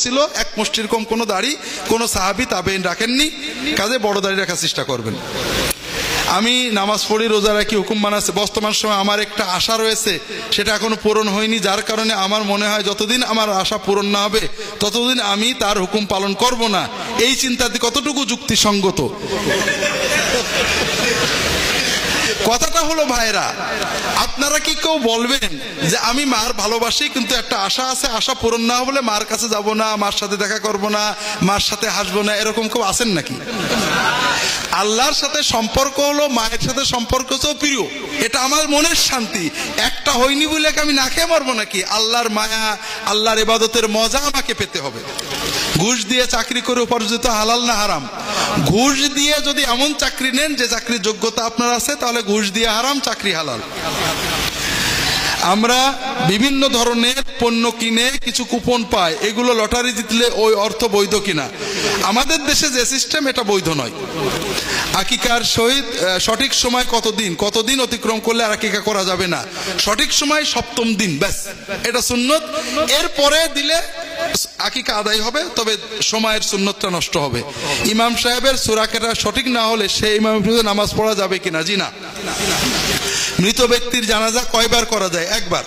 ছিল, এক মুষ্টির কম কোনো দাড়ি কোনো সাহাবী তাবেঈন রাখেননি, কাজে বড় দাড়ি রাখার চেষ্টা করবেন। আমি নামাজ পড়ি, রোজা রাখি, হুকুম মানাচ্ছে। বর্তমান সময় আমার একটা আশা রয়েছে, সেটা এখনো পূরণ হয়নি, যার কারণে আমার মনে হয় যতদিন আমার আশা পূরণ না হবে ততদিন আমি তার হুকুম পালন করব না। এই চিন্তাতে কতটুকু যুক্তিসঙ্গত কথাটা হলো ভাইরা, আপনারা কি কেউ বলবেন যে আমি মার ভালোবাসি কিন্তু একটা আশা আছে, আশা পূরণ না হলে মার কাছে যাব না, মার সাথে দেখা করব না, মার সাথে হাসবো না, এরকম কেউ আছেন নাকি? আল্লাহর সাথে সম্পর্ক হলো মায়ের সাথে সম্পর্ক হচ্ছে প্রিয়, এটা আমার মনের শান্তি। একটা হয়নি বলে আমি না খেয়ে মারবো নাকি? আল্লাহর মায়া, আল্লাহর ইবাদতের মজা আমাকে পেতে হবে। ঘুষ দিয়ে চাকরি করে উপার্জিত হালাল না হারাম? ঘুষ দিয়ে যদি এমন চাকরি নেন যে চাকরির যোগ্যতা আপনার আছে, তাহলে ঘুষ দিয়ে হারাম, চাকরি হালাল। আমরা বিভিন্ন ধরনের পণ্য কিনে কিছু কুপন পাই, এগুলো লটারি জিতলে ওই অর্থ বৈধ কিনা? আমাদের দেশে যে সিস্টেম, এটা বৈধ নয়। আকিকার সহিত সঠিক সময় কতদিন অতিক্রম করলে আর আকিকা করা যাবে না। সঠিক সময় 7ম দিন, ব্যাস, এটা সুন্নত। এরপরে দিলে আকিকা আদায় হবে, তবে সময়ের সুন্নতটা নষ্ট হবে। ইমাম সাহেবের সূরা কেটা সঠিক না হলে সেই ইমামের বিরুদ্ধে নামাজ পড়া যাবে কিনা? জি না। মৃত ব্যক্তির জানাজা কয়বার করা যায়? একবার।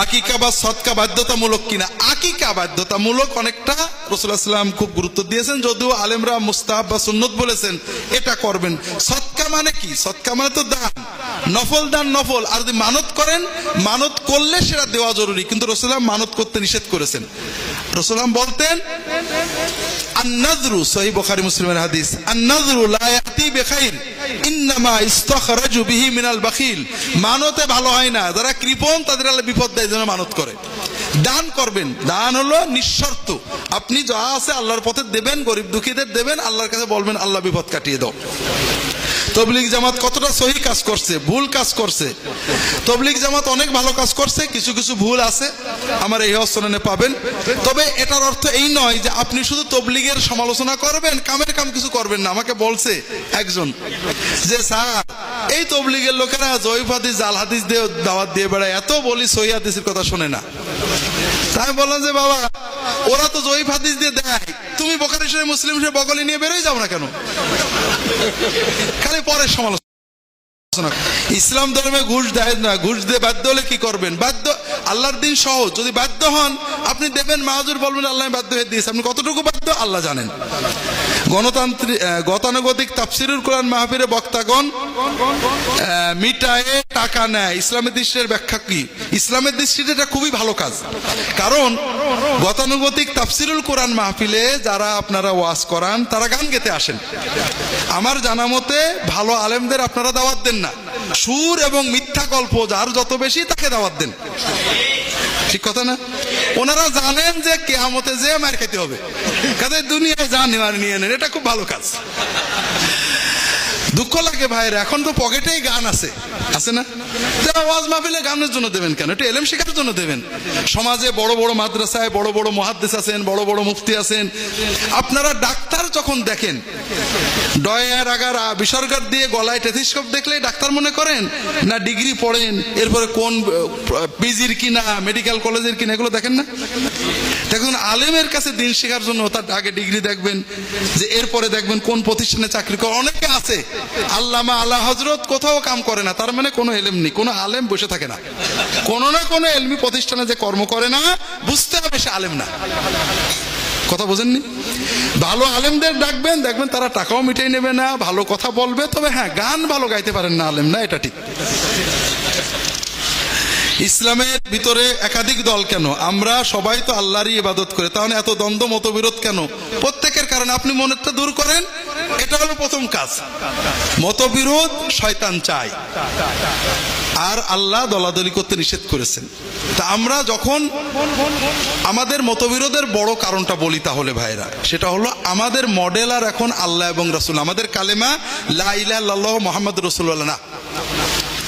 আকিকা বা সদকা বাধ্যতামূলক কিনা? আকিকা বাধ্যতামূলক, অনেকটা রাসূলুল্লাহ সাল্লাল্লাহু আলাইহি ওয়াসাল্লাম খুব গুরুত্ব দিয়েছেন, যদিও আলেমরা মুস্তাহাব বা সুন্নত বলেছেন, এটা করবেন। সদকা মানে কি? সদকা মানে তো দান, নফল দান, নফল। আর যদি মানত করেন, মানত করলে সেটা দেওয়া জরুরি, কিন্তু রাসূলুল্লাহ মানত করতে নিষেধ করেছেন। রাসূলুল্লাহ বলতেন আন-নাযরু, সহিহ বুখারী মুসলিমের হাদিস, আন-নাযরু লা ইয়াতি বিখাইর ইন্নামা ইস্তাখরাজু বিহি মিনাল বাখিল। মানতে ভালো হয় না, যারা কৃপণ তাদের আল্লাহ বিপদ দেয়, যেন মানত করে। দান করবেন, দান হলো নিঃশর্ত, আপনি যা আছে আল্লাহর পথে দেবেন, গরিব দুঃখীদের দেবেন, আল্লাহর কাছে বলবেন আল্লাহ বিপদ কাটিয়ে দাও। তবলিগ জামাত কতটা সহি কাজ করছে, ভুল কাজ করছে? তবলিগ জামাত অনেক ভালো কাজ করছে, কিছু কিছু ভুল আছে, আমার এই অবস্থানে পাবেন। তবে এটার অর্থ এই নয় যে আপনি শুধু তবলিগের সমালোচনা করবেন, কামের কাম কিছু করবেন না। আমাকে বলছে একজন যে স্যার, এই তবলিগের লোকেরা জয়ীফ হাদিস, জাল হাদিস দিয়ে দাওয়াত দিয়ে বেড়ায়, এত বলি সহি হাদিসের কথা শোনে না। তাই বললাম যে বাবা, ওরা তো জয়ীফ হাদিস দিয়ে দেয়, তুমি বুখারী শরীফ, মুসলিম শরীফ বগলে নিয়ে বেরোয় যাও না কেন? খালি পরে সমালোচনা। ইসলাম ধর্মে ঘুষ দেয় না, ঘুষ দিয়ে বাধ্য হলে কি করবেন? বাধ্য, আল্লাহর দিন সহজ, যদি বাধ্য হন আপনি দেবেন, মাহুজুর বলবেন আল্লাহ বাধ্য হয়ে দিয়েছে, আপনি কতটুকু বাধ্য আল্লাহ জানেন। গতানুগতিক তাফসিরুল কোরআন মাহফিলে বক্তাগণ মিটায়ে টাকা নেয়, ইসলামের দৃষ্টির ব্যাখ্যা কি? ইসলামের দৃষ্টিতে এটা খুবই ভালো কাজ, কারণ গতানুগতিক তাফসিরুল কোরআন মাহফিলে যারা আপনারা ওয়াজ করান, তারা গান গেতে আসেন। আমার জানা মতে ভালো আলেমদের আপনারা দাওয়াত দেন না, সুর এবং মিথ্যা গল্প যার যত বেশি তাকে দাওয়াত দেন, ঠিক কথা না? ওনারা জানেন যে কিয়ামতে যে মার খেতে হবে, কাজে দুনিয়ায় জান আর নিয়ে নেন, এটা খুব ভালো কাজ। দুঃখ লাগে ভাইরা, এখন তো পকেটেই গান আছে, আছে না? ওয়াজ মাহফিলে গানের জন্য দেবেন কেন? এটা এলেম শেখার জন্য দেবেন। সমাজে বড় বড় মাদ্রাসায় বড় বড় মুহাদ্দিস আছেন, বড় বড় মুফতি আছেন। আপনারা ডাক্তার যখন দেখেন, ডয়ার আগার বিসর্গার দিয়ে গলায় টেথিস্কোপ দেখলেই ডাক্তার মনে করেন, না ডিগ্রি পড়েন, এরপরে কোন পিজির কিনা, মেডিকেল কলেজের কিনা, এগুলো দেখেন না? দেখুন, আলেমের কাছে দিন শেখার জন্য তার আগে ডিগ্রি দেখবেন, যে এরপরে দেখবেন কোন প্রতিষ্ঠানে চাকরি করে। অনেকে আছে আল্লামা, আল্লাহ হজরত, কোথাও কাম করে না, তার মানে কোনো এলেম নেই। কোনো আলেম বসে থাকে না, কোনো না কোনো এলমি প্রতিষ্ঠানে যে কর্ম করে না, বুঝতে হবে সে আলেম না। কথা বোঝেননি? ভালো আলেমদের ডাকবেন, দেখবেন তারা টাকাও মিটাই নেবে না, ভালো কথা বলবে। তবে হ্যাঁ, গান ভালো গাইতে পারেন না আলেম না, এটা ঠিক। ইসলামের ভিতরে একাধিক দল কেন? আমরা সবাই তো আল্লাহরই ইবাদত করে, তাহলে এত দ্বন্দ্ব মতবিরোধ কেন? প্রত্যেকের কারণে আপনি মনেরটা দূর করেন, এটা হলো প্রথম কাজ। মতবিরোধ শয়তান চায়, আর আল্লাহ দলাদলি করতে নিষেধ করেছেন। তা আমরা যখন আমাদের মতবিরোধের বড় কারণটা বলি, তাহলে ভাইরা, সেটা হলো আমাদের মডেল আর এখন আল্লাহ এবং রাসূল। আমাদের কালেমা লা ইলাহা ইল্লাল্লাহ মুহাম্মাদুর রাসূলুল্লাহ না।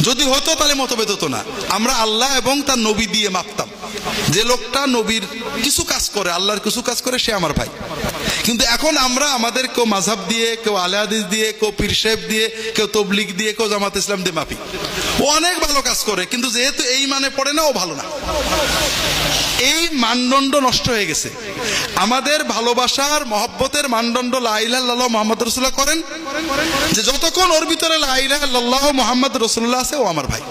যদি হতো তাহলে মতভেদ হতো না। আমরা আল্লাহ এবং তার নবী দিয়ে মাপতাম। যে লোকটা নবীর কিছু কাজ করে, আল্লাহর কিছু কাজ করে, সে আমার ভাই। কিন্তু এখন আমরা আমাদের কেউ মাযহাব দিয়ে, কেউ আলে হাদিস দিয়ে, কেউ পীর সাহেব দিয়ে, কেউ তবলিগ দিয়ে, কেউ জামাত ইসলাম দিয়ে মাপি। ও অনেক ভালো কাজ করে, কিন্তু যেহেতু এই মানে পড়ে না, ও ভালো না। এই মানদণ্ড নষ্ট হয়ে গেছে। আমাদের ভালোবাসার মহব্বতের মানদণ্ড লা ইলাহা ইল্লাল্লাহ মুহাম্মদ রাসূলুল্লাহ করেন, যে যতক্ষণ ওর ভিতরে লা ইলাহা ইল্লাল্লাহ মুহাম্মদ রাসূলুল্লাহ আছে ও আমার ভাই।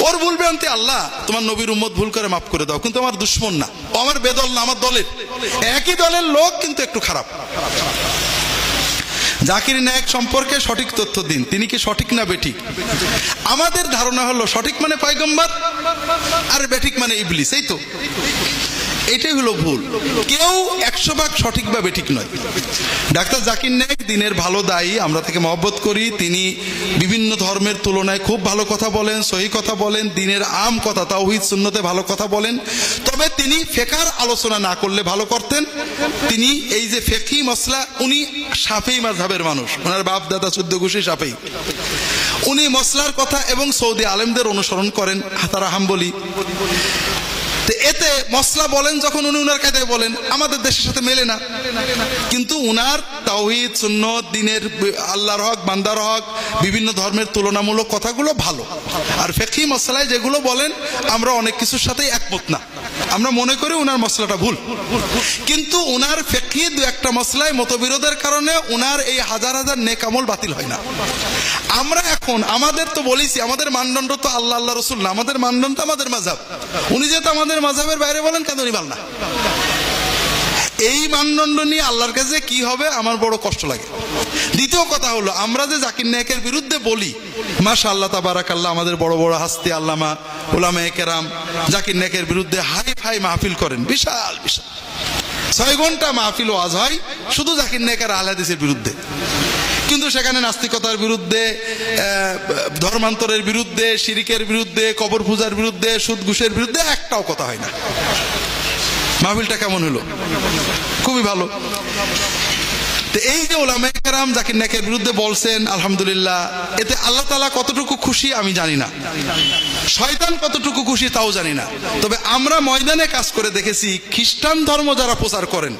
ওর ভুল ভ্রান্তি আল্লাহ তোমার নবীর উম্মত ভুল করে মাফ করে দাও, কিন্তু আমার দুশমন না, ও আমার বেদল না, আমার দলের, একই দলের লোক কিন্তু একটু খারাপ। জাকির নায়েক সম্পর্কে সঠিক তথ্য দিন, তিনি কি সঠিক না বেঠিক? আমাদের ধারণা হলো সঠিক মানে পয়গম্বর আর বেঠিক মানে ইবলিস, এই তো, এটাই হলো ভুল। কেউ 100% সঠিক বা বেঠিক নয়। ডাক্তার জাকির নায়েক দিনের ভালো দায়ী, আমরা তাকে মহব্বত করি। তিনি বিভিন্ন ধর্মের তুলনায় খুব ভালো কথা বলেন, সহি কথা বলেন, দিনের আম কথা তাওহীদ সুন্নতে ভালো কথা বলেন। তবে তিনি ফিকহের আলোচনা না করলে ভালো করতেন। তিনি এই যে ফিকহি মাসলা, উনি শাফিঈ মাযহাবের মানুষ, ওনার বাপ দাদা 14 গোষ্ঠী শাফিঈ। উনি মসলার কথা এবং সৌদি আলেমদের অনুসরণ করেন, তারা হাম্বলি। এতে মসলা বলেন যখন উনি উনার কায়দায় বলেন, আমাদের দেশের সাথে মেলে না, কিন্তু উনার তাওহীদ সুন্নত দিনের আল্লাহর হক বান্দার হক বিভিন্ন ধর্মের তুলনামূলক কথাগুলো ভালো। আর ফিকহি মসলায় যেগুলো বলেন আমরা অনেক কিছুর সাথেই একমত না, আমরা মনে করি উনার মসলাটা ভুল, কিন্তু উনার ফিকহি দু একটা মসলায় মতবিরোধের কারণে উনার এই হাজার হাজার নেক আমল বাতিল হয় না। আমরা এখন আমাদের তো বলেছি, আমাদের মানদণ্ড তো আল্লাহ আল্লাহ রসুল না, আমাদের মানদণ্ড আমাদের মাযহাব। উনি যেহেতু আমাদের মাযহাবের বাইরে বলেন, কেন উনি ভালো না? এই মানদণ্ড নিয়ে আল্লাহর কাছে কি হবে আমার বড় কষ্ট লাগে। দ্বিতীয় কথা হলো, আমরা যে জাকির নায়েকের বিরুদ্ধে বলি, মাশাআল্লাহ তাবারাকাল্লাহ, আমাদের বড় বড় হাস্তি আল্লামা উলামায়ে কেরাম জাকির নায়েকের বিরুদ্ধে হাই ফাই মাহফিল করেন, বিশাল বিশাল 6 ঘন্টা মাহফিল ওয়াজ হয় শুধু জাকির নায়েকের আহলে হাদিসের বিরুদ্ধে। কিন্তু সেখানে নাস্তিকতার বিরুদ্ধে, ধর্মান্তরের বিরুদ্ধে, শিরিকের বিরুদ্ধে, কবর পূজার বিরুদ্ধে, সুদ ঘুষের বিরুদ্ধে একটাও কথা হয় না। মাহফিলটা কেমন হলো? খুবই ভালো। তো এই যে উলামায়ে কেরাম জাকির নায়েকের বিরুদ্ধে বলছেন, আলহামদুলিল্লাহ, এতে আল্লাহ তাআলা কতটুকু খুশি আমি জানি না, শয়তান কতটুকু খুশি তাও জানি না। তবে আমরা ময়দানে কাজ করে দেখেছি, খ্রিস্টান ধর্ম যারা প্রচার করেন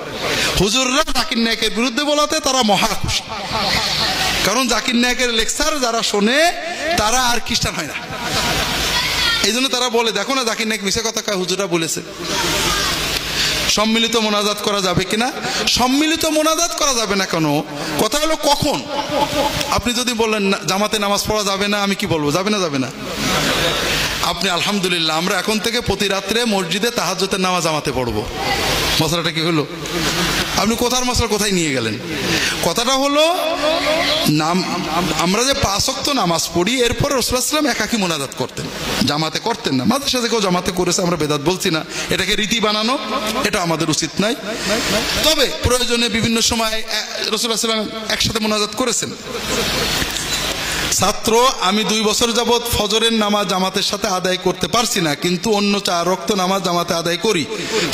হুজুররা জাকির নায়েকের বিরুদ্ধে বলাতে তারা মহা খুশি, কারণ জাকির নায়েকের লেকচার যারা শোনে তারা আর খ্রিস্টান হয় না। এই জন্য তারা বলে, দেখো না জাকির নায়েক মিছে কথা কয়, হুজুররা বলেছে। সম্মিলিত মোনাজাত করা যাবে কিনা? সম্মিলিত মোনাজাত করা যাবে না কেন? কথা হলো কখন। আপনি যদি বলেন জামাতে নামাজ পড়া যাবে না, আমি কি বলবো? যাবে না, যাবে না। আপনি আলহামদুলিল্লাহ, আমরা এখন থেকে প্রতি রাত্রে মসজিদে তাহাজ্জুদের নামাজ জামাতে পড়বো। মশলাটা কি হলো? আপনি কোথার মশলা কোথায় নিয়ে গেলেন? কথাটা হলো, আমরা যে 5 ওয়াক্ত নামাজ পড়ি, এরপরে রাসূলুল্লাহ সাল্লাল্লাহু আলাইহি ওয়াসাল্লাম একাকী মোনাজাত করতেন, জামাতে করতেন না। মাঝে সাথে কেউ জামাতে করেছে, আমরা বেদাত বলছি না, এটাকে রীতি বানানো এটা আমাদের উচিত নাই। তবে প্রয়োজনে বিভিন্ন সময় রাসূলুল্লাহ সাল্লাল্লাহু আলাইহি ওয়াসাল্লাম একসাথে মোনাজাত করেছেন। ছাত্র, আমি 2 বছর যাবৎ ফজরের নামাজ জামাতের সাথে আদায় করতে পারছি না, কিন্তু অন্য 4 ওয়াক্ত নামাজ জামাতে আদায় করি।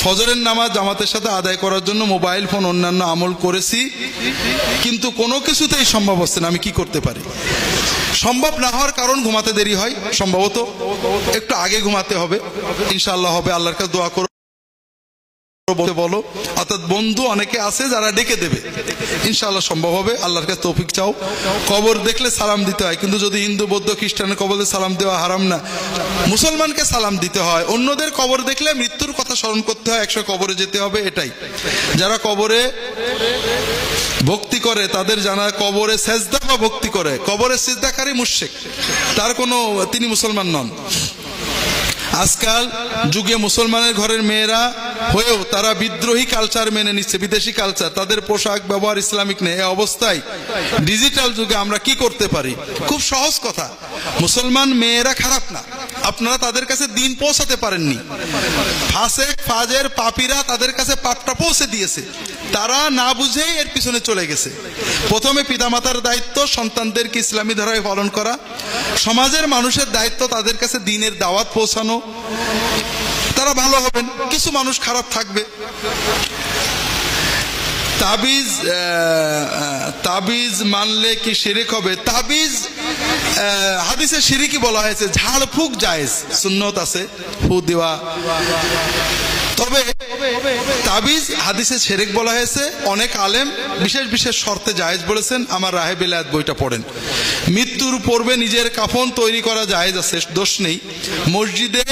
ফজরের নামাজ জামাতের সাথে আদায় করার জন্য মোবাইল ফোন অন্যান্য আমল করেছি, কিন্তু কোনো কিছুতেই সম্ভব হচ্ছে না, আমি কি করতে পারি? সম্ভব না হওয়ার কারণ ঘুমাতে দেরি হয়, সম্ভবত একটু আগে ঘুমাতে হবে, ইনশাআল্লাহ হবে। আল্লাহর কাছে দোয়া করো, বলো। অর্থাৎ বন্ধু অনেকে আছে যারা ডেকে দেবে, ইনশাআল্লাহ সম্ভব হবে, আল্লাহর কাছে তৌফিক চাও। কবর দেখলে সালাম দিতে হয়, কিন্তু যদি হিন্দু বৌদ্ধ খ্রিস্টানের কবরে সালাম দেওয়া হারাম না, মুসলমানকে সালাম দিতে হয়। অন্যদের কবর দেখলে মৃত্যুর কথা স্মরণ করতে হয়, 100 কবরে যেতে হবে, এটাই। যারা কবরে ভক্তি করে তাদের জানা, কবরে সেজদা বা ভক্তি করে, কবরে সিজদাকারী মুশরিক, তার কোনো, তিনি মুসলমান নন। আজকাল যুগে মুসলমানের ঘরের মেয়েরা হয়েও তারা বিদ্রোহী কালচার মেনে নিচ্ছে, বিদেশি কালচার, তাদের পোশাক ব্যবহার ইসলামিক নেই। এই অবস্থায় ডিজিটাল যুগে আমরা কি করতে পারি? খুব সহজ কথা, মুসলমান মেয়েরা খারাপ না, আপনারা তাদের কাছে দিন পৌঁছাতে পারেননি। ফাসেক ফাজের পাপীরা তাদের কাছে পাপটা পৌঁছে দিয়েছে, তারা না বুঝেই এর পিছনে চলে গেছে। প্রথমে পিতামাতার দায়িত্ব সন্তানদেরকে ইসলামী ধারায় পালন করা, সমাজের মানুষের দায়িত্ব তাদের কাছে দ্বীনের দাওয়াত পৌঁছানো, তারা ভালো হবেন, কিছু মানুষ খারাপ থাকবে। তাবিজ মানলে কি শিরিক হবে? তাবিজ হাদিসে শিরিকি বলা হয়েছে, ঝাড়ফুঁক জায়েজ, সুন্নত আছে ফু দেওয়া। তবে তাবিজ হাদিসে শিরিক বলা হয়েছে, অনেক আলেম বিশেষ বিশেষ শর্তে জায়েজ বলেছেন। আমার রাহে বিলায়াত বইটা পড়েন। মৃত্যুর পূর্বে নিজের কাফন তৈরি করা জায়েজ আছে, দোষ নেই। মসজিদে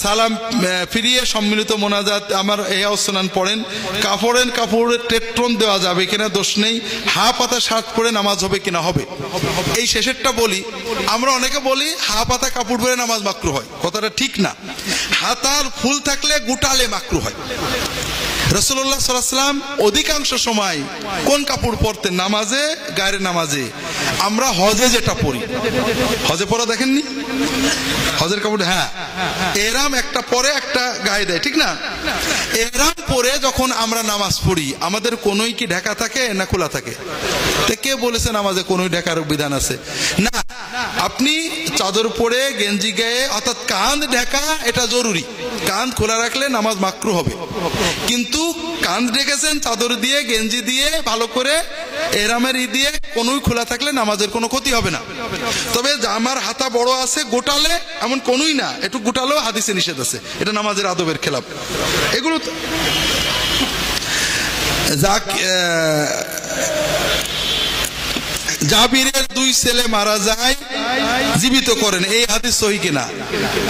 সালাম ফিরিয়ে সম্মিলিত মোনাজাত আমার ইহয়া সুনান পড়েন। কাপড়ের টেট্রন দেওয়া যাবে কিনা দোষ নেই। হা পাতা শার্ট পরে নামাজ হবে কিনা হবে। এই শেষেরটা বলি, আমরা অনেকে বলি হা পাতা কাপড় পরে নামাজ মাকরু হয়, কথাটা ঠিক না। হাতার ফুল থাকলে গুটালে মাকরু হয়। রাসূলুল্লাহ সাল্লাল্লাহু আলাইহি ওয়াসাল্লাম অধিকাংশ সময় কোন কাপড় পরতেন নামাজে? গায়ের নামাজে। আমরা হজে যেটা পরি, হজে পরা দেখেননি? হজের কাপড়, হ্যাঁ, এহরাম একটা পরে একটা গায়ে দেয়, ঠিক না? এহরাম পরে যখন আমরা নামাজ পড়ি আমাদের কোনোই কি ঢাকা থাকে না খোলা থাকে? কে বলেছে নামাজে কোনোই ঢাকার বিধান আছে? না, আপনি চাদর পরে গেঞ্জি গায়ে অর্থাৎ কাঁধ ঢাকা এটা জরুরি। কাঁধ খোলা রাখলে নামাজ মাকরু হবে। কিন্তু কাঁধ ঢেকেছেন চাদর দিয়ে গেঞ্জি দিয়ে ভালো করে এহরামের দিয়ে কোনোই খোলা থাকলে নামাজের কোনো ক্ষতি হবে না। তবে আমার হাতা বড় আছে গোটালে এমন কোনোই না, একটু গোটালেও হাদিসে নিষেধ আছে, এটা নামাজের আদবের খেলাফ। এগুলো জাবিরের 2 ছেলে মারা যায় জীবিত করেন, এই হাদিস সহিহ কিনা?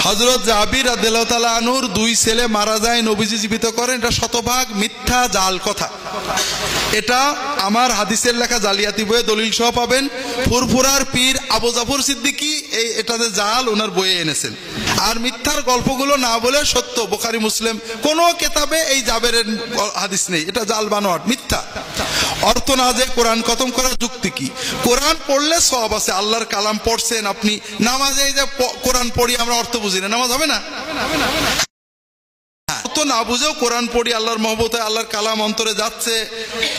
হযরত জাবির রাদিয়াল্লাহু তাআলা আনহুর 2 ছেলে মারা যায়, নবীজি জীবিত করেন, এটা শতভাগ মিথ্যা জাল কথা। এটা আমার হাদিসের লেখা জালিয়াতি বইয়ে দলিল সহ পাবেন। ফুরফুরার পীর আবু জাফর সিদ্দিকী এটাতে জাল ওনার বইয়ে এনেছেন। আর মিথ্যার গল্পগুলো না বলে সত্য, বুখারী মুসলিম কোন কিতাবে এই জাবেরের হাদিস নেই, এটা জাল বানোয়াট মিথ্যা। অর্থ না যে কোরআন খতম করার যুক্তি কি? কোরআন পড়লে সওয়াব আছে, আল্লাহর কালাম পড়ছেন আপনি। নামাজে এই যে কোরআন পড়ি আমরা অর্থ বুঝি না, নামাজ হবে না? অর্থ না বুঝেও কোরআন পড়ি, আল্লাহর মহব্বতে আল্লাহর কালাম অন্তরে যাচ্ছে,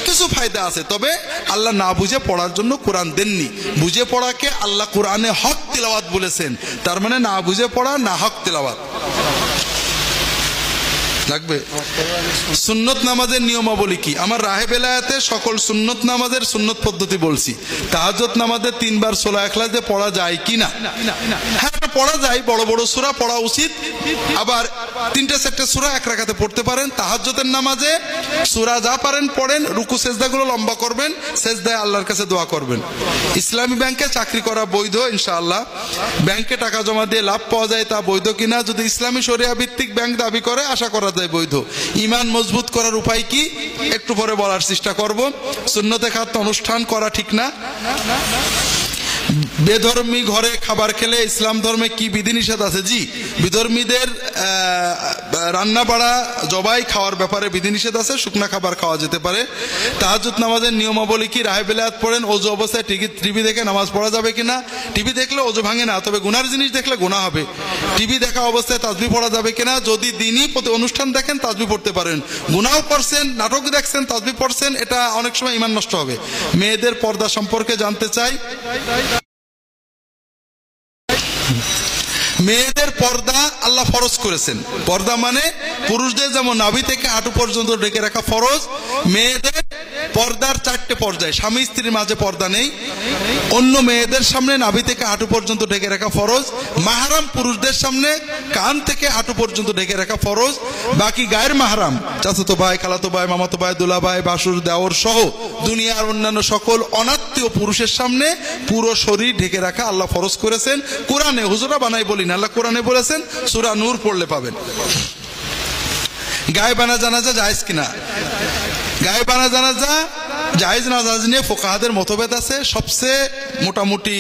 কিছু ফায়দা আছে। তবে আল্লাহ না বুঝে পড়ার জন্য কোরআন দেননি। বুঝে পড়াকে আল্লাহ কোরআনে হক তিলাওয়াত বলেছেন, তার মানে না বুঝে পড়া না হক তিলাওয়াত লাগবে। সুন্নত নামাজের নিয়মাবলী কি? আমার রাহে বেলায়েতে সকল সুন্নত নামাজের সুন্নত পদ্ধতি বলছি। তাহাজ্জুদ নামাজে 3 বার সূরা ইখলাস পড়া যায় কিনা? হ্যাঁ, পড়া যায়, বড় বড় সূরা পড়া উচিত। আবার 3-4 সূরা এক রাকাতে পড়তে পারেন। তাহাজ্জুদের নামাজে সূরা যা পারেন পড়েন, রুকু সেজদাগুলো লম্বা করবেন, সেজদায় আল্লাহর কাছে দোয়া করবেন। ইসলামী ব্যাংকে চাকরি করা বৈধ ইনশাআল্লাহ। ব্যাংকে টাকা জমা দিয়ে লাভ পাওয়া যায় তা বৈধ কিনা? যদি ইসলামী শরিয়া ভিত্তিক ব্যাংক দাবি করে আশা করা বৈধ। ঈমান মজবুত করার উপায় কি একটু পরে বলার চেষ্টা করব। সুন্নতে খাত অনুষ্ঠান করা ঠিক না। বেধর্মী ঘরে খাবার খেলে ইসলাম ধর্মে কি বিধিনিষেধ আছে? জি, বিধর্মীদের রান্না বাড়া জবাই খাওয়ার ব্যাপারে বিধিনিষেধ আছে, শুকনা খাবার খাওয়া যেতে পারে। তাহাজ্জুদ নামাজের নিয়মাবলী কি? রাহে বেলায়েত পড়েন। অজু অবস্থায় টিভি দেখে নামাজ পড়া যাবে কিনা? টিভি দেখলে অজু ভাঙে না, তবে গুনার জিনিস দেখলে গুনাহ হবে। টিভি দেখা অবস্থায় তাসবিহ পড়া যাবে কিনা? যদি দিনই অনুষ্ঠান দেখেন তাসবিহ পড়তে পারেন। গুনাহ করছেন, নাটক দেখছেন, তাসবিহ পড়ছেন, এটা অনেক সময় ঈমান নষ্ট হবে। মেয়েদের পর্দা সম্পর্কে জানতে চাই। মেয়েদের পর্দা আল্লাহ ফরজ করেছেন। পর্দা মানে পুরুষদের যেমন নাভি থেকে হাঁটু পর্যন্ত ঢেকে রাখা ফরজ, মেয়েদের পর্দার 4টে পর্যায়। স্বামী স্ত্রীর মাঝে পর্দা নেই। অন্য মেয়েদের সামনে নাভি থেকে হাঁটু পর্যন্ত ঢেকে রাখা ফরজ। মাহরাম পুরুষদের সামনে কান থেকে হাঁটু পর্যন্ত ঢেকে রাখা ফরজ। বাকি গায়ের মাহরাম চাচাতো ভাই, খালাতো ভাই, মামাতো ভাই, দুলা ভাই, বাসুর, দেওর সহ দুনিয়ার অন্যান্য সকল অনাত্মীয় পুরুষের সামনে পুরো শরীর ঢেকে রাখা আল্লাহ ফরজ করেছেন। কোরআনে, হুজুরা বানাই বলি না, আল্লাহ কোরআনে বলেছেন, সূরা নূর পড়লে পাবেন। গায়েবানা জানাজা জায়েজ কিনা? গায়েবানা জানাজা জায়েজ না জায়েজ নিয়ে ফুকাহাদের মতভেদ আছে। সবচেয়ে মোটামুটি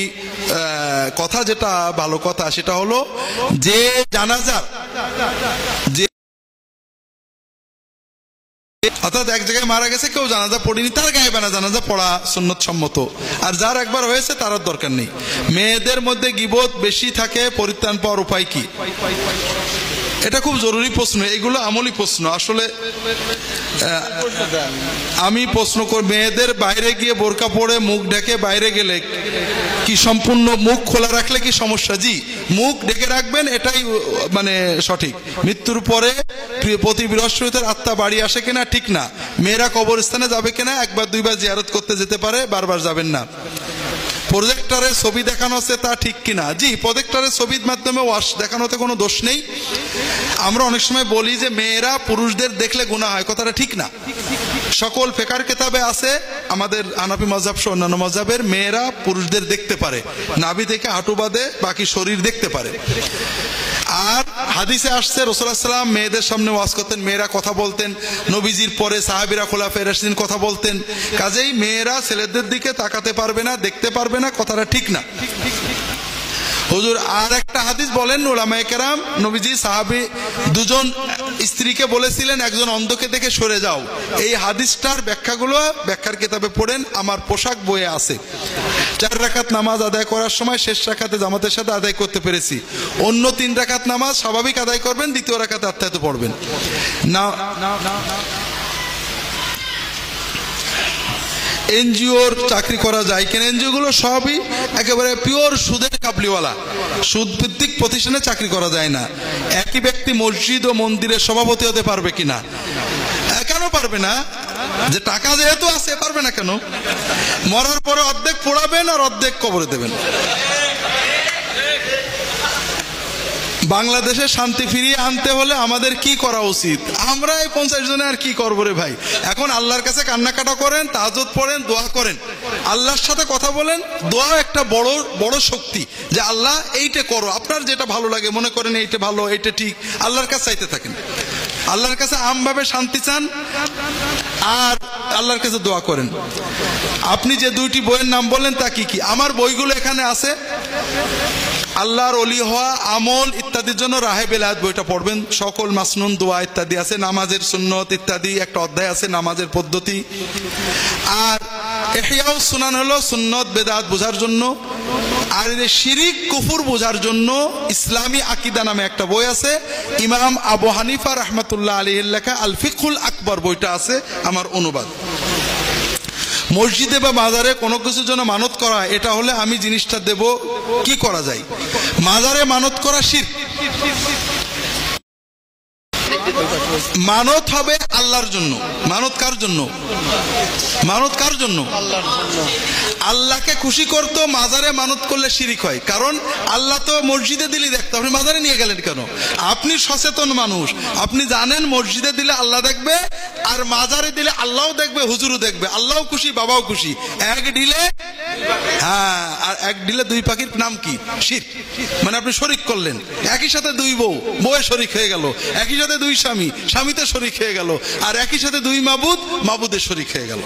কথা যেটা ভালো কথা সেটা হলো যে জানাজার যে অর্থাৎ এক জায়গায় মারা গেছে, কেউ জানাজা পড়েনি, তার গায়েবানা জানাজা পড়া সুন্নত সম্মত। আর যার একবার হয়েছে তার দরকার নেই। মেয়েদের মধ্যে গীবত বেশি থাকে, পরিত্রাণ পাওয়ার উপায় কি? এটা খুব জরুরি প্রশ্ন, এগুলো আমলি প্রশ্ন। আসলে আমি প্রশ্ন করি, মেয়েদের বাইরে গিয়ে বোরকা পরে মুখ ঢেকে বাইরে গেলে কি সম্পূর্ণ মুখ খোলা রাখলে কি সমস্যা? জি, মুখ ঢেকে রাখবেন, এটাই মানে সঠিক। মৃত্যুর পরে প্রতি বৃহস্পতিবার আত্মা বাড়ি আসে কিনা ঠিক না। মেয়েরা কবরস্থানে যাবে কিনা, 1-2 বার জিয়ারত করতে যেতে পারে, বারবার যাবেন না। প্রজেক্টরে ছবি দেখানো হচ্ছে তা ঠিক কিনা? জি, প্রজেক্টরের ছবির মাধ্যমে ওয়াশ দেখানোতে কোনো দোষ নেই। আমরা অনেক সময় বলি যে মেয়েরা পুরুষদের দেখলে গুনাহ হয়, কথাটা ঠিক না। সকল ফিকহের কিতাবে আছে, আমাদের হানাফি মাযহাব সহ অন্যান্য মাযহাবের মেয়েরা পুরুষদের দেখতে পারে, নাভি থেকে হাঁটু বাদে বাকি শরীর দেখতে পারে। আর হাদিসে আসছে রাসূলুল্লাহ সাল্লাল্লাহু আলাইহি ওয়াসাল্লাম মেয়েদের সামনে ওয়াজ করতেন, মেয়েরা কথা বলতেন, নবীজির পরে সাহাবীরা খোলাফায়ে রাশিদিন কথা বলতেন। কাজেই মেয়েরা ছেলেদের দিকে তাকাতে পারবে না, দেখতে পারবে না, কথাটা ঠিক না। হুজুর আর একটা হাদিস বলেন, উলামায়ে কেরাম নবীজি সাহাবী দুজন স্ত্রীকে বলেছিলেন একজন অন্ধকে দেখে সরে যাও। এই হাদিসটার ব্যাখ্যাগুলো ব্যাখ্যার কিতাবে পড়েন, আমার পোশাক বইয়ে আছে। 4 রাকাত নামাজ আদায় করার সময় শেষ রাকাতে জামাতের সাথে আদায় করতে পেরেছি। অন্য 3 রাকাত নামাজ স্বাভাবিক আদায় করবেন, দ্বিতীয় রাকাতে আত্মায়াত পড়বেন না। এনজিওর চাকরি করা যায় কিনা? এনজিও গুলো সবই একেবারে পিওর সুদের কাবলিওয়ালা, সুদ ভিত্তিক প্রতিষ্ঠানে চাকরি করা যায় না। একই ব্যক্তি মসজিদ ও মন্দিরের সভাপতি হতে পারবে কিনা? কেন পারবে না? যে টাকা যেহেতু আছে, পারবে না কেন? মরার পরে অর্ধেক পোড়াবেন আর অর্ধেক কবরে দেবেন। বাংলাদেশে শান্তি ফিরিয়ে আনতে হলে আমাদের কি করা উচিত? আমরা এই 50 জনে আর কি করবো রে ভাই? এখন আল্লাহর কাছে কান্নাকাটা করেন, তাহাজ্জুদ পড়েন, দোয়া করেন, আল্লাহর সাথে কথা বলেন। দোয়া একটা বড় বড় শক্তি, যে আল্লাহ এইটা করো, আপনার যেটা ভালো লাগে মনে করেন এইটা ভালো, এইটা ঠিক, আল্লাহর কাছে চাইতে থাকেন। আল্লাহর কাছে আমভাবে শান্তি চান আর আল্লাহর কাছে দোয়া করেন। আপনি যে 2টি বইয়ের নাম বললেন তা কি কি? আমার বইগুলো এখানে আছে। আল্লাহর ওলি হওয়া, আমল ইত্যাদির জন্য রাহে বেলায়েত বইটা পড়বেন। সকল মাসনুন দোয়া ইত্যাদি আছে, নামাজের সুন্নত ইত্যাদি একটা অধ্যায় আছে, নামাজের পদ্ধতি। আর ইহয়াউস সুনান হলো সুন্নত বেদাত বোঝার জন্য। আর শিরিক কুফর বোঝার জন্য ইসলামী আকীদা নামে একটা বই আছে, ইমাম আবু হানিফা রাহমাতুল্লাহ আলাইহির লেখা আল ফিকহুল আকবর বইটা আছে, আমার অনুবাদ। মসজিদে বা মাজারে কোনো কিছুর জন্য মানত করা, এটা হলে আমি জিনিসটা দেব, কি করা যায়? মাজারে মানত করা শিরক। মানত হবে আল্লাহর জন্য। মানত কার জন্য? মানত কার জন্য? আল্লাহকে খুশি করতো। মাজারে মানত করলে শিরিক হয়, কারণ আল্লাহ তো মসজিদে দিলে দেখতো, আপনি মাজারে নিয়ে গেলেন কেন? আপনি সচেতন মানুষ, আপনি জানেন মসজিদে দিলে আল্লাহ দেখবে, আর মাজারে দিলে আল্লাহও দেখবে, হুজুরও দেখবে, আল্লাহও খুশি, বাবাও খুশি। এক ঢিলে, হ্যাঁ, আর এক ঢিলে 2 পাখির নাম কি? শিরক। মানে আপনি শরিক করলেন, একই সাথে 2 বউ, বউয়ে শরিক হয়ে গেল, একই সাথে 2 স্বামী, স্বামীতে শরিক হয়ে গেল, আর একই সাথে 2 মাবুদ, মাবুদে শরিক হয়ে গেল।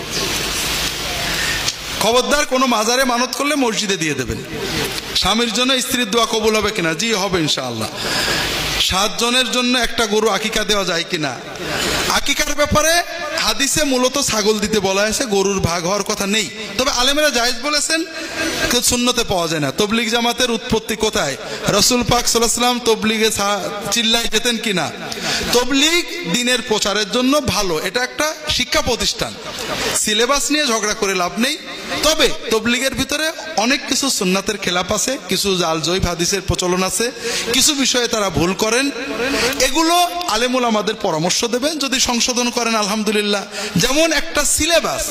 খবরদার, কোনো মাজারে মানত করলে মসজিদে দিয়ে দেবেন। স্বামীর জন্য স্ত্রীর দোয়া কবুল হবে কিনা? জি, হবে ইনশাআল্লাহ। 7 জনের জন্য একটা গরু আকিকা দেওয়া যায় কিনা? আকিকার ব্যাপারে হাদিসে মূলত ছাগল দিতে বলা হয়েছে, গরুর ভাগ হওয়ার কথা নেই। তবে আলেমেরা জায়েজ বলেছেন, কেউ সুন্নতে পাওয়া যায় না। তবলিগ জামাতের উৎপত্তি কোথায়? রাসূল পাক সাল্লাল্লাহু আলাইহি ওয়াসাল্লাম তবলিগে চিল্লায় যেতেন কিনা? তবলিগ দিনের প্রচারের জন্য ভালো, এটা একটা শিক্ষা প্রতিষ্ঠান। সিলেবাস নিয়ে ঝগড়া করে লাভ নেই। তবে তবলিগের ভিতরে অনেক কিছু সুন্নাতের খেলাপ আছে, কিছু জাল জয়ীফ হাদিসের প্রচলন আছে, কিছু বিষয়ে তারা ভুল করেন। এগুলো আলেমুল আমাদের পরামর্শ দেবেন, যদি সংশোধন করেন আলহামদুলিল্লাহ। যেমন একটা সিলেবাস,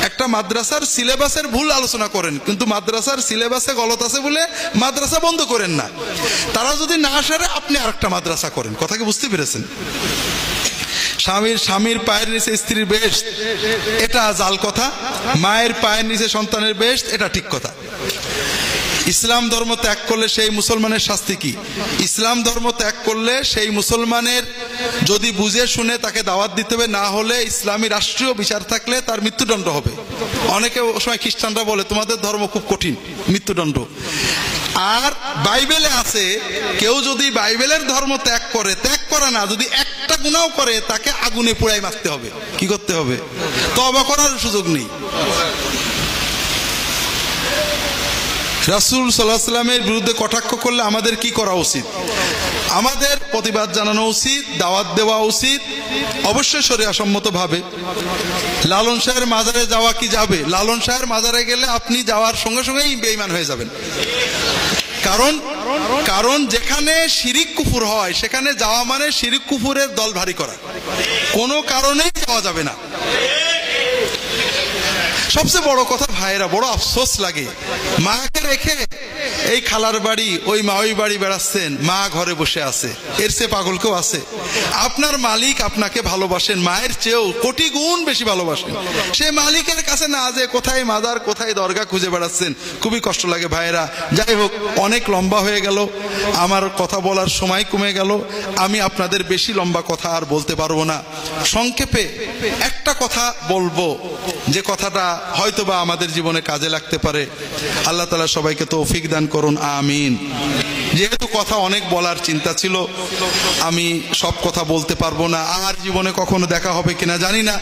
একটা মাদ্রাসার সিলেবাসের ভুল আলোচনা করেন, কিন্তু মাদ্রাসার সিলেবাসে গলত আছে বলে মাদ্রাসা বন্ধ করেন না। তারা যদি না সারে আপনি আরেকটা মাদ্রাসা করেন। কথা কি বুঝতে পেরেছেন? স্বামীর পায়ের নিচে স্ত্রীর বেহেশত, এটা জাল কথা। মায়ের পায়ের নিচে সন্তানের বেহেশত, এটা ঠিক কথা। ইসলাম ধর্ম ত্যাগ করলে সেই মুসলমানের শাস্তি কি? ইসলাম ধর্ম ত্যাগ করলে সেই মুসলমানের যদি বুঝে শুনে তাকে দাওয়াত দিতে হবে, না হলে ইসলামী রাষ্ট্রীয় বিচার থাকলে তার মৃত্যুদণ্ড হবে। অনেকে ও সময় খ্রিস্টানরা বলে তোমাদের ধর্ম খুব কঠিন, মৃত্যুদণ্ড। আর বাইবেলে আছে, কেউ যদি বাইবেলের ধর্ম ত্যাগ করে না, যদি একটা গুনাহ করে তাকে আগুনে পোড়াই মারতে হবে। কি করতে হবে? তওবা করার সুযোগ নেই। রাসূল সাল্লাল্লাহু আলাইহি ওয়াসাল্লামের বিরুদ্ধে কটাক্ষ করলে আমাদের কি করা উচিত? আমাদের প্রতিবাদ জানানো উচিত, দাওয়াত দেওয়া উচিত, অবশ্যই শরিয়াসম্মতভাবে। লালন শাহের মাজারে যাওয়া কি যাবে? লালন শাহের মাজারে গেলে আপনি যাওয়ার সঙ্গে সঙ্গেই বেঈমান হয়ে যাবেন। কারণ যেখানে শিরিক কুফর হয় সেখানে যাওয়া মানে শিরিক কুফরের দল ভারী করা, কোনো কারণেই যাওয়া যাবে না। সবচেয়ে বড় কথা ভাইরা, বড় আফসোস লাগে, মাকে রেখে এই খালার বাড়ি ওই মা ওই বাড়ি বেড়াচ্ছেন, মা ঘরে বসে আছে, এর চেয়ে পাগল কেউ আছে? আপনার মালিক আপনাকে ভালোবাসেন, মায়ের চেয়েও কোটি গুণ বেশি ভালোবাসেন। সে মালিকের কাছে না যে কোথায় মাজার কোথায় দরগা খুঁজে বেড়াচ্ছেন, খুবই কষ্ট লাগে ভাইয়েরা। যাই হোক, অনেক লম্বা হয়ে গেল, আমার কথা বলার সময় কমে গেল, আমি আপনাদের বেশি লম্বা কথা আর বলতে পারবো না। সংক্ষেপে একটা কথা বলবো, যে কথাটা হয়তোবা আমাদের জীবনে কাজে লাগতে পারে। আল্লাহ তাআলা সবাইকে তৌফিক দান করুন, আমিন। যেহেতু কথা অনেক বলার চিন্তা ছিল, আমি সব কথা বলতে পারবো না। আর জীবনে কখনো দেখা হবে কিনা জানি না,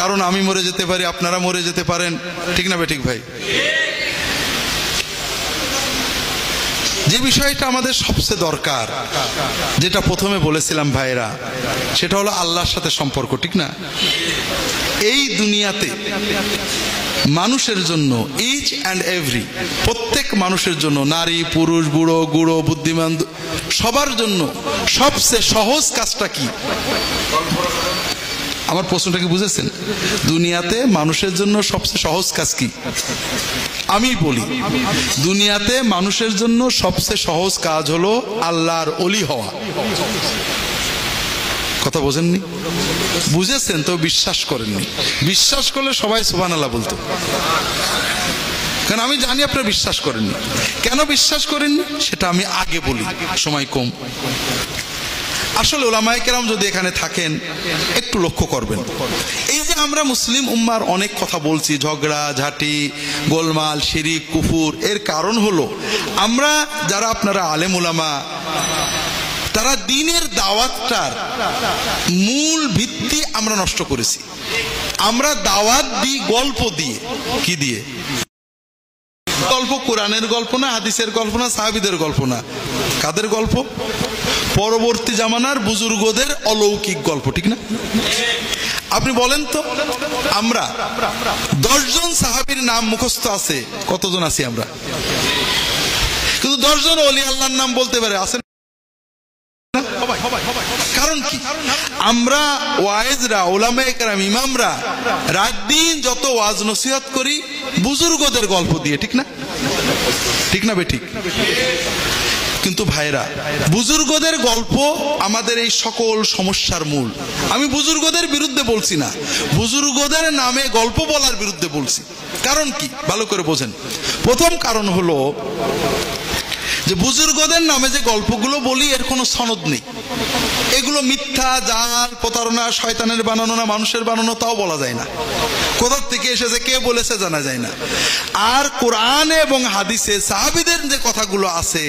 কারণ আমি মরে যেতে পারি, আপনারা মরে যেতে পারেন, ঠিক না বেঠিক ভাই? যে বিষয়টা আমাদের সবচেয়ে দরকার, যেটা প্রথমে বলেছিলাম ভাইরা, সেটা হলো আল্লাহর সাথে সম্পর্ক, ঠিক না? এই দুনিয়াতে মানুষের জন্য, ইচ অ্যান্ড এভরি, প্রত্যেক মানুষের জন্য, নারী পুরুষ বুড়ো গুড়ো বুদ্ধিমান সবার জন্য সবচেয়ে সহজ কাজটা কি? আমার প্রশ্নটা কি বুঝেছেন? দুনিয়াতে মানুষের জন্য সবচেয়ে সহজ কাজ কি? আমি বলি, দুনিয়াতে মানুষের জন্য সবচেয়ে সহজ কাজ হলো আল্লাহর ওলি হওয়া। কথা বোঝেননি? বুঝেছেন তো বিশ্বাস করেননি। বিশ্বাস করলে সবাই সুবহানাল্লাহ বলতো, কারণ আমি জানি আপনারা বিশ্বাস করেননি। কেন বিশ্বাস করেননি সেটা আমি আগে বলি, সময় কম। আসলে উলামায়ে কেরাম যদি এখানে থাকেন একটু লক্ষ্য করবেন, এই যে আমরা মুসলিম উম্মার অনেক কথা বলছি, ঝগড়া ঝাঁটি গোলমাল শিরিক কুফুর, এর কারণ হলো আমরা যারা আপনারা আলেম উলামা, তারা দ্বীনের দাওয়াতটার মূল ভিত্তি আমরা নষ্ট করেছি। আমরা দাওয়াত দিই গল্প দিয়ে। কি দিয়ে? গল্প কোরআনের গল্প না, হাদিসের গল্প না, সাহাবীদের গল্প না। কাদের গল্প? পরবর্তী জামানার বুজুর্গদের অলৌকিক গল্প, ঠিক না? আপনি বলেন তো, আমরা 10 জন সাহাবীর নাম মুখস্থ আছে, কতজন আছি আমরা? কিন্তু 10 জন ওলি আল্লাহর নাম বলতে পারে, আছে? কারণ কি? আমরা ওয়াইজরা, উলামায়ে কেরাম, ইমামরা রাত দিন যত ওয়াজ নসিহত করি বুজুর্গদের গল্প দিয়ে, ঠিক না? ঠিক না বেঠিক? কিন্তু ভাইরা, বুজুর্গদের গল্প আমাদের এই সকল সমস্যার মূল। আমি বুজুর্গদের বিরুদ্ধে বলছি না, বুজুর্গদের নামে গল্প বলার বিরুদ্ধে বলছি। কারণ কি? ভালো করে বোঝেন। প্রথম কারণ হলো যে বুজুর্গদের নামে যে গল্পগুলো বলি, এর কোনো সনদ নেই। এগুলো মিথ্যা, জাল, প্রতারণা, শয়তানের বানানো না মানুষের বানানো, তাও বলা যায় না। কোথা থেকে এসেছে, কে বলেছে, জানা যায় না। আর কোরআনে এবং হাদিসে সাহাবীদের যে কথাগুলো আছে,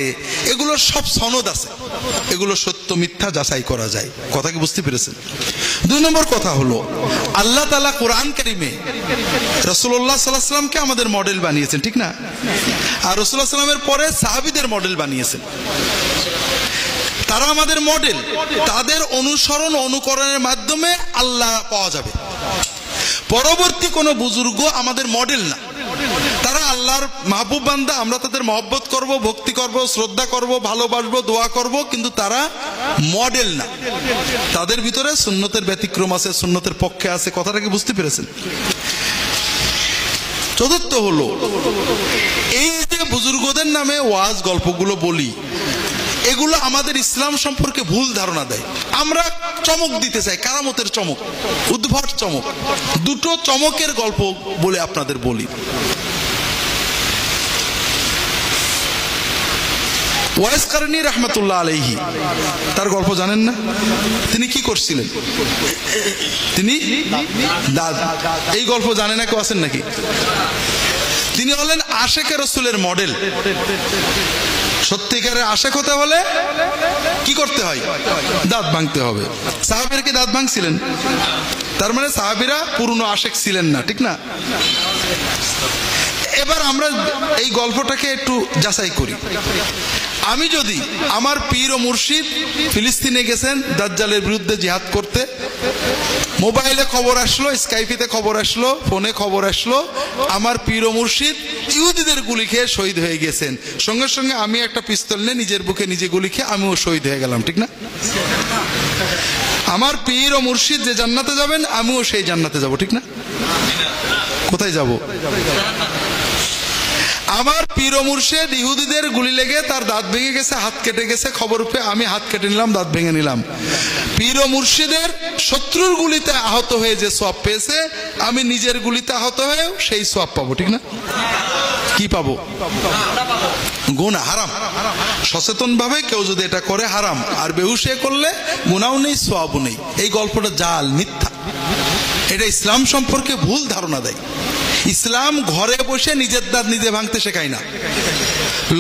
এগুলোর সব সনদ আছে, এগুলো সত্য মিথ্যা যাচাই করা যায়। কথা কি বুঝতে পেরেছেন? 2 নম্বর কথা হলো, আল্লাহ তাআলা কোরআন কারীমে রাসূলুল্লাহ সাল্লাল্লাহু আলাইহি ওয়াসাল্লামকে আমাদের মডেল বানিয়েছেন, ঠিক না? আর রাসূলুল্লাহ সাল্লাল্লাহু আলাইহি ওয়াসাল্লামের পরে সাহাবীদের মডেল বানিয়েছেন। তারা আমাদের মডেল, তাদের অনুসরণ অনুকরণের মাধ্যমে আল্লাহ পাওয়া যাবে। পরবর্তী কোন বুজুর্গ আমাদের মডেল না, তারা আল্লাহর মাহবুব বান্দা, আমরা তাদের মহব্বত করব, ভক্তি করব, শ্রদ্ধা করব, ভালোবাসবো, দোয়া করব, কিন্তু তারা মডেল না। তাদের ভিতরে সুন্নতের ব্যতিক্রম আছে, সুন্নতের পক্ষে আছে। কথাটা কি বুঝতে পেরেছেন? চতুর্থ হলো, এই যে বুজুর্গদের নামে ওয়াজ গল্পগুলো বলি, এগুলো আমাদের ইসলাম সম্পর্কে ভুল ধারণা দেয়। আমরা চমক দিতে চাই, কারামতের চমক, উদ্ভট চমক। 2টো চমকের গল্প বলে আপনাদের বলি। ওয়াইস কারনী রাহমাতুল্লাহ আলাইহি, তার গল্প জানেন না? তিনি কি করছিলেন? তিনি এই গল্প জানে না কেউ? আছেন নাকি? তিনি হলেন আশেকে রাসূলের মডেল। সত্যিকারের আশেক হতে হলে কি করতে হয়? দাঁত ভাঙতে হবে। সাহাবীরা কি দাঁত ভাঙছিলেন? তার মানে সাহাবীরা পুরনো আশেক ছিলেন না, ঠিক না? এবার আমরা এই গল্পটাকে একটু যাচাই করি। আমি যদি আমার পীর ও মুর্শিদ ফিলিস্তিনে গেছেন দাজ্জালের বিরুদ্ধে জিহাদ করতে, মোবাইলে খবর আসলো, স্কাইপিতে খবর আসলো, ফোনে খবর আসলো, আমার পীর ও মুর্শিদ ইহুদিদের গুলি খেয়ে শহীদ হয়ে গেছেন, সঙ্গে সঙ্গে আমি একটা পিস্তল নিয়ে নিজের বুকে নিজে গুলি খেয়ে আমিও শহীদ হয়ে গেলাম, ঠিক না? আমার পীর ও মুর্শিদ যে জান্নাতে যাবেন, আমিও সেই জান্নাতে যাব, ঠিক না? কোথায় যাব? আমার পীর ও মুর্শিদ ইহুদিদের গুলি লেগে তার দাঁত ভেঙে গেছে, হাত কেটে গেছে, খবর পেয়ে আমি হাত কেটে নিলাম, দাঁত ভেঙে নিলাম। পীর ও মুর্শিদের শত্রুর গুলিতে আহত হয়ে যে সওয়াব পেয়েছে, আমি নিজের গুলিতে আহত হয়েও সেই সওয়াব পাবো, ঠিক না? কি পাবো? গুনাহ, হারাম। সচেতন ভাবে কেউ যদি এটা করে হারাম, আর বেহুশে করলে গুনাহও নেই, সওয়াবও নেই। এই গল্পটা জাল, মিথ্যা। এটা ইসলাম সম্পর্কে ভুল ধারণা দেয়। ইসলাম ঘরে বসে নিজের দাঁত নিজে ভাঙতে শেখায় না,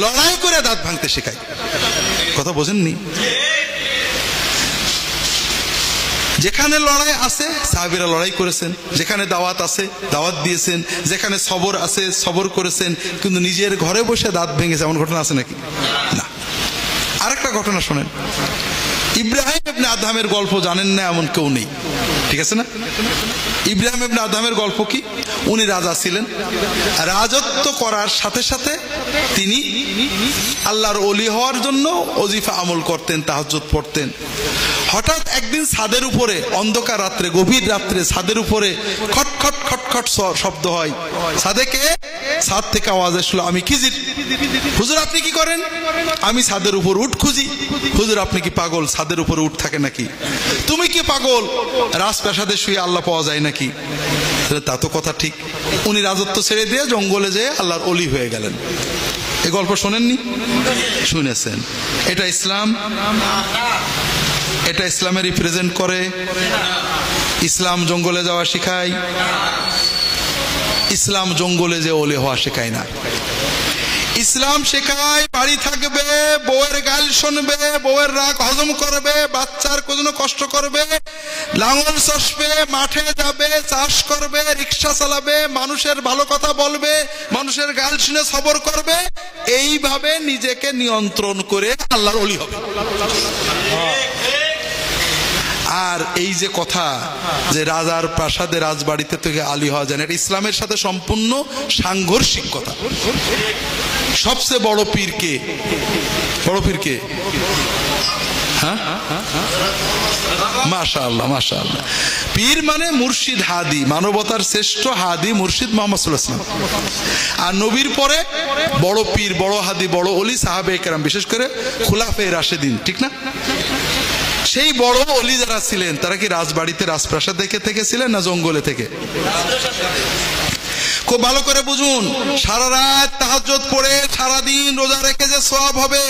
লড়াই করে দাঁত ভাঙতে শেখায়। কথা বোঝেননি? যেখানে লড়াই আছে সাহাবীরা লড়াই করেছেন, যেখানে দাওয়াত আছে দাওয়াত দিয়েছেন, যেখানে সবর আছে সবর করেছেন, কিন্তু নিজের ঘরে বসে দাঁত ভেঙেছে এমন ঘটনা আছে নাকি? না। আরেকটা ঘটনা শোনেন, ইব্রাহিম ইবনে আদহামের গল্প জানেন না এমন কেউ নেই, ঠিক আছে না? ইব্রাহিম ইবনে আদহামের গল্প কি? উনি রাজা ছিলেন, রাজত্ব করার সাথে সাথে তিনি আল্লাহর ওলি হওয়ার জন্য ওজিফা আমল করতেন, তাহাজ্জুদ পড়তেন। হঠাৎ একদিন ছাদের উপরে অন্ধকার রাত্রে, গভীর রাত্রে ছাদের উপরে খটখট খটখট শব্দ হয়। ছাদ থেকে আওয়াজ আসলো, আমি খিজির। হুজুর আপনি কি করেন? আমি ছাদের উপর উঠ খুঁজি। হুজুর আপনি কি পাগল? ছাদের উপরে উঠ থাকে নাকি? তুমি কি পাগল? রাজপ্রাসাদে শুয়ে আল্লাহ পাওয়া যায় নাকি? তা তো কথা ঠিক। উনি রাজত্ব ছেড়ে দিয়ে জঙ্গলে যেয়ে আল্লাহর ওলি হয়ে গেলেন। এই গল্প শোনেননি? শুনেছেন। এটা ইসলাম? এটা ইসলামে রিপ্রেজেন্ট করে? ইসলাম জঙ্গলে যাওয়া শেখায়? ইসলাম জঙ্গলে যে ওলি হওয়া শেখায় না। ইসলাম শেখায় বাড়ি থাকবে, বউয়ের গাল শুনবে, বউয়ের রাগ হজম করবে, বাচ্চার কোনো কষ্ট করবে, লাঙল চষবে, মাঠে যাবে, চাষ করবে, রিক্সা চালাবে, মানুষের ভালো কথা বলবে, মানুষের গাল শুনে সবর করবে। এইভাবে নিজেকে নিয়ন্ত্রণ করে আল্লাহর ওলি হবে। আর এই যে কথা যে রাজার প্রাসাদে রাজবাড়িতে থেকে আলী হওয়া যায় না, এটা ইসলামের সাথে সম্পূর্ণ সাংঘর্ষিক কথা। সবচেয়ে বড় পীর কে? বড় পীর কে? হ্যাঁ, মাশাআল্লাহ মাশাআল্লাহ। পীর মানে মুর্শিদ, হাদি, মানবতার শ্রেষ্ঠ হাদি মুর্শিদ মুহাম্মদ সাল্লাল্লাহু আলাইহি ওয়াসাল্লাম। আর নবীর পরে বড় পীর, বড় হাদি, বড় ওলি সাহাবে কেরাম, বিশেষ করে খুলাফায়ে রাশেদিন, ঠিক না? সেই বড় ওলি যারা ছিলেন তারা কি রাজবাড়িতে রাজপ্রাসাদ থেকে ছিলেন না জঙ্গলে থেকে? খুব ভালো করে বুঝুন। সারা রাত তাহাজ্জুদ পড়ে সারাদিন রোজা রেখে যে সওয়াব হবে,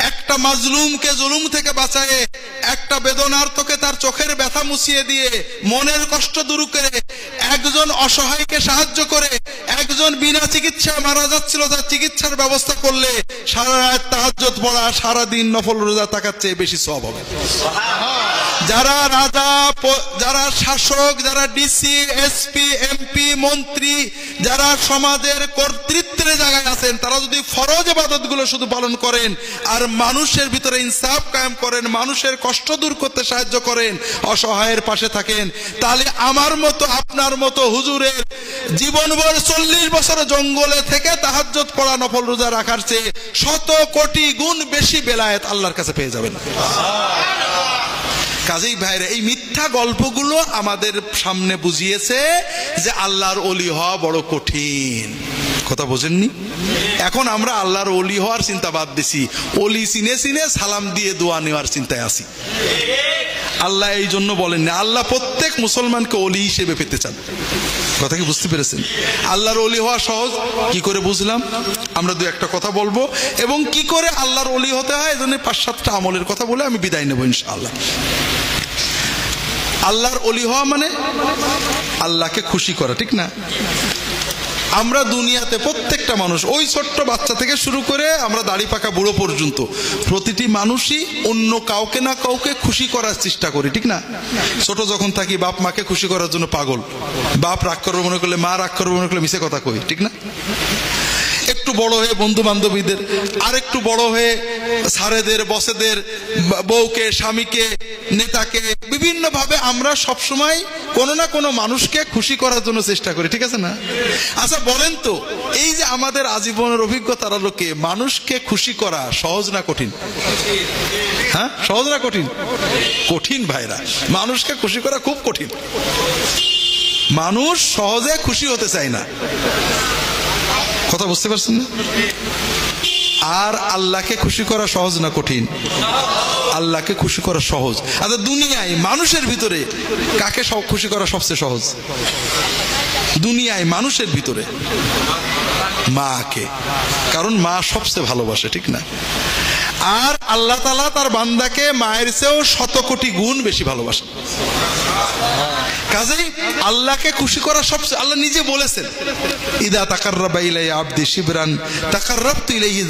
একটা মাজলুমকে জুলুম থেকে বাঁচায়ে, একটা বেদনার্তকে তার চোখের ব্যথা মুছিয়ে দিয়ে, মনের কষ্ট দূর করে, একজন অসহায়কে সাহায্য করে, একজন বিনা চিকিৎসায় মারা যাচ্ছিল তার চিকিৎসার ব্যবস্থা করলে, সারা রাত তাহাজ্জুদ পড়া, সারাদিন নফল রোজা থাকার চেয়ে বেশি সওয়াব হবে। যারা রাজা, যারা শাসক, যারা ডিসি, এসপি, এমপি, মন্ত্রী, যারা সমাজের কর্তৃত্বের জায়গায় আছেন, তারা যদি ফরজ ইবাদতগুলো শুধু পালন করেন আর মানুষের ভিতরে ইনসাফ কায়েম করেন, মানুষের কষ্ট দূর করতে সাহায্য করেন, অসহায়ের পাশে থাকেন, তাহলে আমার মতো আপনার মতো হুজুরের জীবনভর 40 বছর জঙ্গলে থেকে তাহাজ্জুদ পড়া, নফল রোজা রাখার চেয়ে 100 কোটি গুণ বেশি বেলায়েত আল্লাহর কাছে পেয়ে যাবেন। কাজেই ভাইরা, এই মিথ্যা গল্পগুলো আমাদের সামনে বুঝিয়েছে যে আল্লাহর ওলি হওয়া বড় কঠিন। কথা বোঝেননি? এখন আমরা আল্লাহর ওলি হওয়ার চিন্তা বাদ দিছি, ওলি চিনে চিনে সালাম দিয়ে দোয়া নেওয়ার চিন্তায় আছি। আল্লাহ এই জন্য বলেন না, আল্লাহ প্রত্যেক মুসলমানকে ওলি হিসেবে পেতে চান। কথা কি বুঝতে পেরেছেন? আল্লাহর ওলি হওয়া সহজ। কি করে বুঝলাম? আমরা দু একটা কথা বলবো, এবং কি করে আল্লাহর ওলি হতে হয় এজন্য 5-7টা আমলের কথা বলে আমি বিদায় নেব ইনশাআল্লাহ। আল্লাহর ওলি হওয়া মানে আল্লাহকে খুশি করা, ঠিক না? আমরা দুনিয়াতে প্রত্যেকটা মানুষ, ওই ছোট্ট বাচ্চা থেকে শুরু করে আমরা দাড়ি পাকা বুড়ো পর্যন্ত, প্রতিটি মানুষই অন্য কাউকে না কাউকে খুশি করার চেষ্টা করি, ঠিক না? ছোট যখন থাকি বাপ মাকে খুশি করার জন্য পাগল, বাপ রাগ করবে মনে করলে, মা রাগ করবে মনে করলে মিছে কথা কই, ঠিক না? একটু বড় হয়ে বন্ধু বান্ধবীদের, আর একটু বড় হয়ে স্যারেদের, বসেদের, বউকে, স্বামীকে, নেতাকে, বিভিন্ন ভাবে আমরা সবসময় কোনো না কোনো মানুষকে খুশি করার জন্য চেষ্টা করি, ঠিক আছে না? আচ্ছা বলেন তো, এই যে আমাদের আজীবনের অভিজ্ঞতার আলোকে মানুষকে খুশি করা সহজ না কঠিন? হ্যাঁ, সহজ না কঠিন? কঠিন ভাইরা, মানুষকে খুশি করা খুব কঠিন। মানুষ সহজে খুশি হতে চায় না। কথা বুঝতে পারছেন না? আর আল্লাহকে খুশি করা সহজ না কঠিন? আল্লাহকে খুশি করা সহজ। আচ্ছা, দুনিয়ায় মানুষের ভিতরে কাকে খুশি করা সবচেয়ে সহজ? দুনিয়ায় মানুষের ভিতরে মাকে, কারণ মা সবচেয়ে ভালোবাসে, ঠিক না? আর আল্লাহ তাআলা তার বান্দাকে মায়ের চেয়েও 100 কোটি গুণ বেশি ভালোবাসেন। কাজেই আল্লাহকে খুশি করা সবচেয়ে, আল্লাহ নিজে বলেছেন, ইদা তাকাররাবা ইলাইয়া আবদি শিবরান তাকাররাবতু ইলাইহি